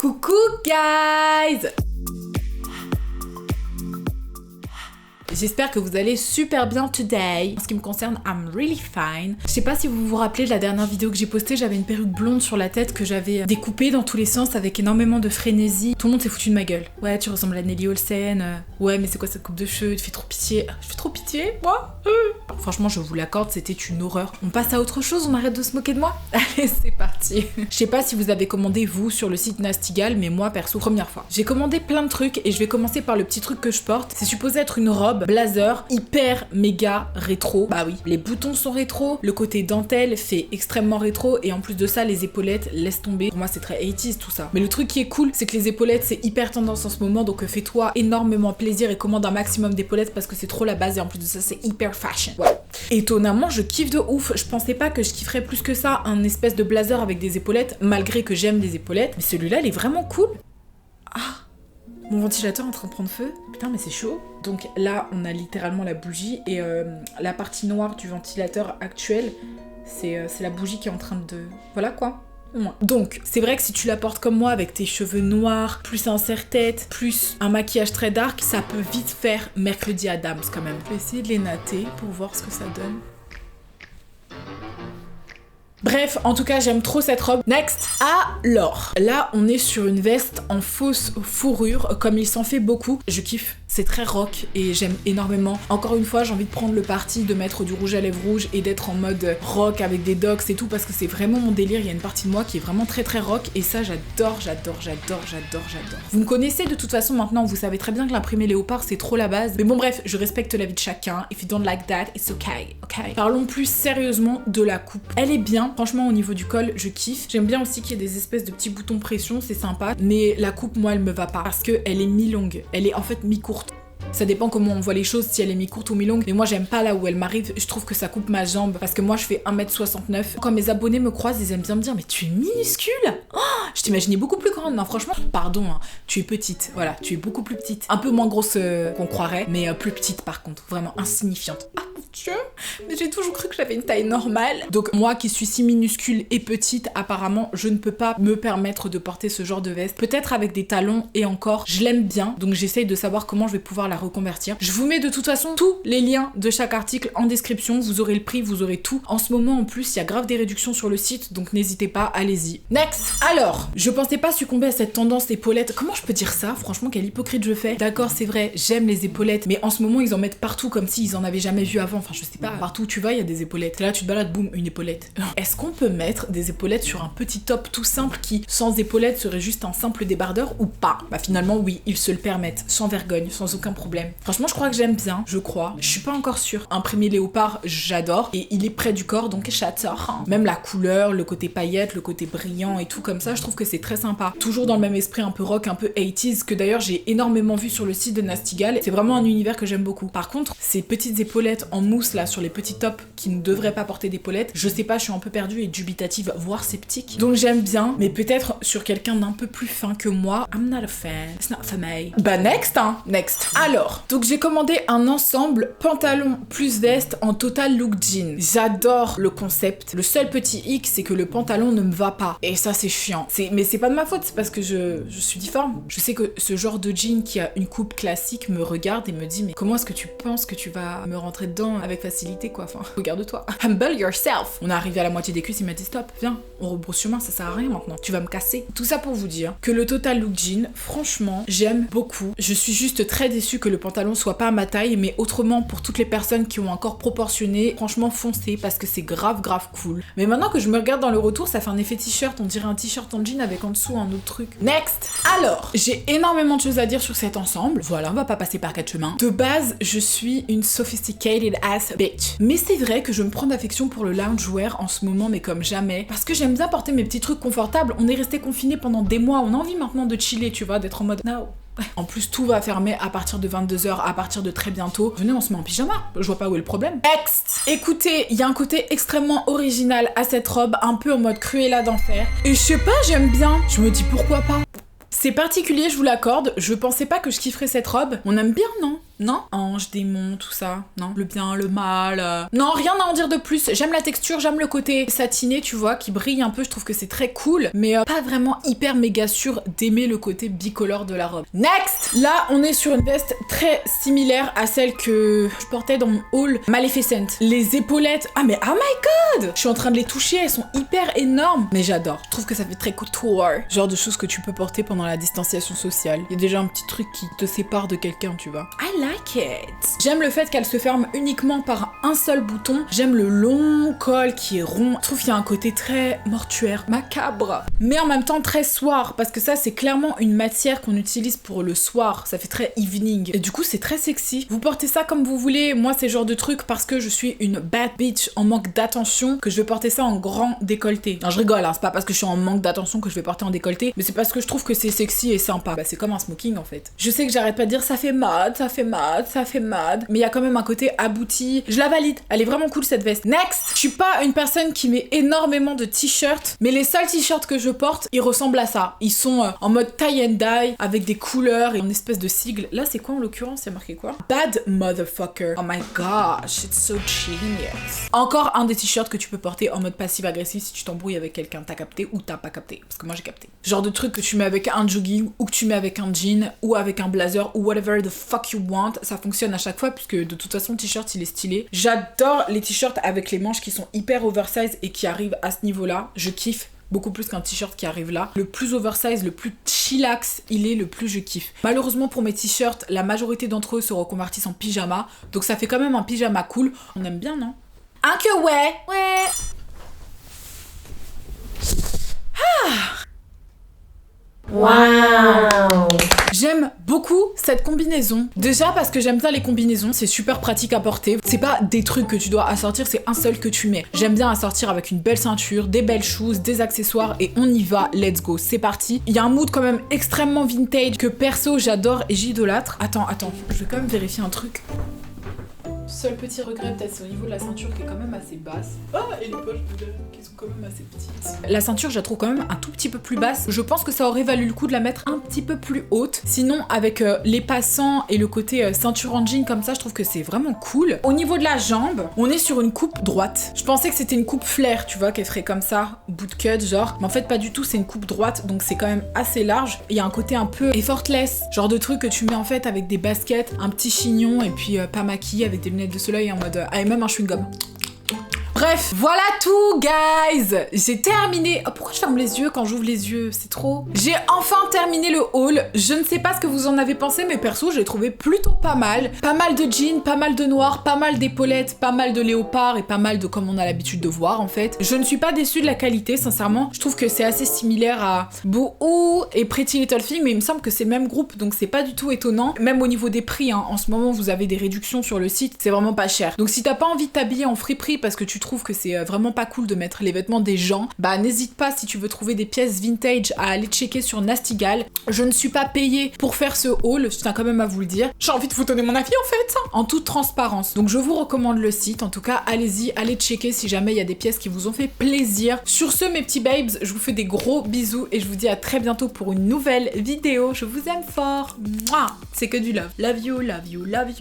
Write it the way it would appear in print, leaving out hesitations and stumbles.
Coucou guys! J'espère que vous allez super bien today. En ce qui me concerne, I'm really fine. Je sais pas si vous vous rappelez de la dernière vidéo que j'ai postée, j'avais une perruque blonde sur la tête que j'avais découpée dans tous les sens avec énormément de frénésie. Tout le monde s'est foutu de ma gueule. Ouais, tu ressembles à Nelly Olsen. Ouais, mais c'est quoi cette coupe de cheveux? Tu fais trop pitié. Je fais trop pitié, moi? Franchement, je vous l'accorde, c'était une horreur. On passe à autre chose, on arrête de se moquer de moi? Allez, c'est parti. Je sais pas si vous avez commandé, vous, sur le site Nastigal, mais moi, perso, première fois. J'ai commandé plein de trucs et je vais commencer par le petit truc que je porte. C'est supposé être une robe blazer hyper méga rétro. Bah oui, les boutons sont rétro, le côté dentelle fait extrêmement rétro et en plus de ça, les épaulettes, laisse tomber. Pour moi, c'est très 80s tout ça. Mais le truc qui est cool, c'est que les épaulettes, c'est hyper tendance en ce moment, donc fais-toi énormément plaisir et commande un maximum d'épaulettes parce que c'est trop la base et en plus de ça, c'est hyper fashion. Ouais. Étonnamment, je kiffe de ouf. Je pensais pas que je kifferais plus que ça un espèce de blazer avec des épaulettes, malgré que j'aime les épaulettes. Mais celui-là, il est vraiment cool. Ah, mon ventilateur est en train de prendre feu. Putain, mais c'est chaud. Donc là, on a littéralement la bougie et la partie noire du ventilateur actuel, c'est la bougie qui est en train de... Voilà quoi. Donc, c'est vrai que si tu la portes comme moi avec tes cheveux noirs, plus un serre-tête, plus un maquillage très dark, ça peut vite faire mercredi Addams quand même. Je vais essayer de les natter pour voir ce que ça donne. Bref, en tout cas, j'aime trop cette robe. Next! Alors, là, on est sur une veste en fausse fourrure, comme il s'en fait beaucoup. Je kiffe. C'est très rock et j'aime énormément. Encore une fois, j'ai envie de prendre le parti de mettre du rouge à lèvres rouge et d'être en mode rock avec des docks et tout parce que c'est vraiment mon délire. Il y a une partie de moi qui est vraiment très très rock et ça, j'adore. Vous me connaissez de toute façon maintenant, vous savez très bien que l'imprimé léopard, c'est trop la base. Mais bon, bref, je respecte la vie de chacun. If you don't like that, it's okay, ok? Parlons plus sérieusement de la coupe. Elle est bien. Franchement, au niveau du col, je kiffe. J'aime bien aussi qu'il y ait des espèces de petits boutons pression, c'est sympa. Mais la coupe, moi, elle me va pas parce qu'elle est mi-longue. Elle est en fait mi-courte. Ça dépend comment on voit les choses, si elle est mi-courte ou mi-longue. Mais moi, j'aime pas là où elle m'arrive. Je trouve que ça coupe ma jambe parce que moi, je fais 1m69. Quand mes abonnés me croisent, ils aiment bien me dire « Mais tu es minuscule !» Oh, je t'imaginais beaucoup plus grande. Non, franchement, pardon, hein, tu es petite. Voilà, tu es beaucoup plus petite. Un peu moins grosse qu'on croirait, mais plus petite par contre. Vraiment insignifiante. Ah, mon Dieu! Mais j'ai toujours cru que j'avais une taille normale. Donc moi, qui suis si minuscule et petite, apparemment, je ne peux pas me permettre de porter ce genre de veste. Peut-être avec des talons et encore, je l'aime bien. Donc j'essaye de savoir comment je vais pouvoir la reconvertir. Je vous mets de toute façon tous les liens de chaque article en description, vous aurez le prix, vous aurez tout. En ce moment en plus, il y a grave des réductions sur le site, donc n'hésitez pas, allez-y. Next! Alors, je pensais pas succomber à cette tendance épaulettes. Comment je peux dire ça? Franchement, quel hypocrite je fais. D'accord, c'est vrai, j'aime les épaulettes, mais en ce moment, ils en mettent partout comme s'ils en avaient jamais vu avant. Enfin, je sais pas, partout où tu vas, il y a des épaulettes. Là, tu te balades, boum, une épaulette. Est-ce qu'on peut mettre des épaulettes sur un petit top tout simple qui, sans épaulettes, serait juste un simple débardeur ou pas? Bah finalement, oui, ils se le permettent, sans vergogne, sans aucun problème. Franchement, je crois que j'aime bien, je crois. Je suis pas encore sûre. Imprimé léopard, j'adore. Et il est près du corps, donc j'adore. Même la couleur, le côté paillette, le côté brillant et tout comme ça, je trouve que c'est très sympa. Toujours dans le même esprit un peu rock, un peu 80s, que d'ailleurs j'ai énormément vu sur le site de Nastigal. C'est vraiment un univers que j'aime beaucoup. Par contre, ces petites épaulettes en mousse là, sur les petits tops qui ne devraient pas porter d'épaulettes, je sais pas, je suis un peu perdue et dubitative, voire sceptique. Donc j'aime bien, mais peut-être sur quelqu'un d'un peu plus fin que moi. I'm not a fan. It's not for me. Bah next, hein. Next. Alors, donc j'ai commandé un ensemble pantalon plus veste en total look jean. J'adore le concept. Le seul petit hic, c'est que le pantalon ne me va pas. Et ça, c'est chiant. Mais c'est pas de ma faute, c'est parce que je suis difforme. Je sais que ce genre de jean qui a une coupe classique me regarde et me dit « Mais comment est-ce que tu penses que tu vas me rentrer dedans avec facilité, quoi? Enfin, regarde-toi. Humble yourself. » On est arrivé à la moitié des cuisses, il m'a dit « Stop, viens, on rebrousse chemin, ça sert à rien maintenant. Tu vas me casser. » Tout ça pour vous dire que le total look jean, franchement, j'aime beaucoup. Je suis juste très déçue que le pantalon soit pas à ma taille, mais autrement, pour toutes les personnes qui ont un corps proportionné, franchement, foncez parce que c'est grave cool. Mais maintenant que je me regarde dans le retour, ça fait un effet t-shirt, on dirait un t-shirt en jean avec en dessous un autre truc. Next! Alors, j'ai énormément de choses à dire sur cet ensemble. Voilà, on va pas passer par quatre chemins. De base, je suis une sophisticated ass bitch. Mais c'est vrai que je me prends d'affection pour le loungewear en ce moment, mais comme jamais. Parce que j'aime bien porter mes petits trucs confortables. On est resté confinés pendant des mois, on a envie maintenant de chiller, tu vois, d'être en mode no. En plus, tout va fermer à partir de 22h, à partir de très bientôt. Venez, on se met en pyjama. Je vois pas où est le problème. Next! Écoutez, il y a un côté extrêmement original à cette robe, un peu en mode Cruella d'enfer. Et je sais pas, j'aime bien. Je me dis pourquoi pas. C'est particulier, je vous l'accorde. Je pensais pas que je kifferais cette robe. On aime bien, non? Non? Ange, démon, tout ça. Non? Le bien, le mal. Non, rien à en dire de plus. J'aime la texture, j'aime le côté satiné, tu vois, qui brille un peu. Je trouve que c'est très cool, mais pas vraiment hyper méga sûr d'aimer le côté bicolore de la robe. Next! Là, on est sur une veste très similaire à celle que je portais dans mon haul Maleficent. Les épaulettes. Ah, mais oh my god! Je suis en train de les toucher, elles sont hyper énormes. Mais j'adore. Je trouve que ça fait très couture. Genre de choses que tu peux porter pendant la distanciation sociale. Il y a déjà un petit truc qui te sépare de quelqu'un, tu vois. I like it. J'aime le fait qu'elle se ferme uniquement par un seul bouton. J'aime le long col qui est rond. Je trouve qu'il y a un côté très mortuaire, macabre, mais en même temps très soir, parce que ça c'est clairement une matière qu'on utilise pour le soir. Ça fait très evening. Et du coup c'est très sexy. Vous portez ça comme vous voulez. Moi c'est le genre de truc parce que je suis une bad bitch en manque d'attention que je vais porter ça en grand décolleté. Non je rigole, hein. C'est pas parce que je suis en manque d'attention que je vais porter en décolleté, mais c'est parce que je trouve que c'est sexy et sympa. Bah c'est comme un smoking en fait. Je sais que j'arrête pas de dire ça fait mad, ça fait mad, ça fait mad, mais il y a quand même un côté abouti. Je la valide. Elle est vraiment cool cette veste. Next! Je suis pas une personne qui met énormément de t-shirts, mais les seuls t-shirts que je porte, ils ressemblent à ça. Ils sont en mode tie and dye, avec des couleurs et une espèce de sigle. Là c'est quoi en l'occurrence? Il y a marqué quoi? Bad motherfucker. Oh my gosh, it's so genius. Encore un des t-shirts que tu peux porter en mode passif-agressif si tu t'embrouilles avec quelqu'un. T'as capté ou t'as pas capté? Parce que moi j'ai capté. Genre de truc que tu mets avec un jogging ou que tu mets avec un jean ou avec un blazer ou whatever the fuck you want. Ça fonctionne à chaque fois puisque de toute façon le t-shirt il est stylé. J'adore les t-shirts avec les manches qui sont hyper oversize et qui arrivent à ce niveau-là. Je kiffe beaucoup plus qu'un t-shirt qui arrive là. Le plus oversize, le plus chillax, il est, le plus je kiffe. Malheureusement pour mes t-shirts, la majorité d'entre eux se reconvertissent en pyjama, donc ça fait quand même un pyjama cool. On aime bien, non? Un que ouais. Ouais. Ah. Waouh! J'aime beaucoup cette combinaison. Déjà parce que j'aime bien les combinaisons, c'est super pratique à porter. C'est pas des trucs que tu dois assortir, c'est un seul que tu mets. J'aime bien assortir avec une belle ceinture, des belles shoes, des accessoires et on y va, let's go, c'est parti. Il y a un mood quand même extrêmement vintage que perso j'adore et j'idolâtre. Attends, je vais quand même vérifier un truc. Seul petit regret peut-être c'est au niveau de la ceinture qui est quand même assez basse. Ah, et les poches qui sont quand même assez petites. La ceinture je la trouve quand même un tout petit peu plus basse. Je pense que ça aurait valu le coup de la mettre un petit peu plus haute. Sinon avec les passants et le côté ceinture en jean comme ça, je trouve que c'est vraiment cool. Au niveau de la jambe, on est sur une coupe droite. Je pensais que c'était une coupe flair, tu vois, qu'elle ferait comme ça, bout de cut genre. Mais en fait pas du tout, c'est une coupe droite donc c'est quand même assez large. Il y a un côté un peu effortless, genre de truc que tu mets en fait avec des baskets, un petit chignon et puis pas maquillé avec des lunettes de soleil en mode... et même un chewing-gum. Bref, voilà tout, guys. J'ai terminé... Oh, pourquoi je ferme les yeux quand j'ouvre les yeux? C'est trop... J'ai enfin terminé le haul. Je ne sais pas ce que vous en avez pensé, mais perso, j'ai trouvé plutôt pas mal. Pas mal de jeans, pas mal de noir, pas mal d'épaulettes, pas mal de léopard et pas mal de comme on a l'habitude de voir, en fait. Je ne suis pas déçue de la qualité, sincèrement. Je trouve que c'est assez similaire à Boohoo et Pretty Little Thing, mais il me semble que c'est le même groupe, donc c'est pas du tout étonnant. Même au niveau des prix, hein, en ce moment, vous avez des réductions sur le site. C'est vraiment pas cher. Donc si t'as pas envie de t'habiller en friperie parce que tu trouves que c'est vraiment pas cool de mettre les vêtements des gens, bah n'hésite pas si tu veux trouver des pièces vintage à aller checker sur Nastigal. Je ne suis pas payée pour faire ce haul, je tiens quand même à vous le dire. J'ai envie de vous donner mon avis en fait, en toute transparence. Donc je vous recommande le site, en tout cas allez-y, allez checker si jamais il y a des pièces qui vous ont fait plaisir. Sur ce mes petits babes, je vous fais des gros bisous et je vous dis à très bientôt pour une nouvelle vidéo. Je vous aime fort. Mouah, c'est que du love. Love you, love you, love you.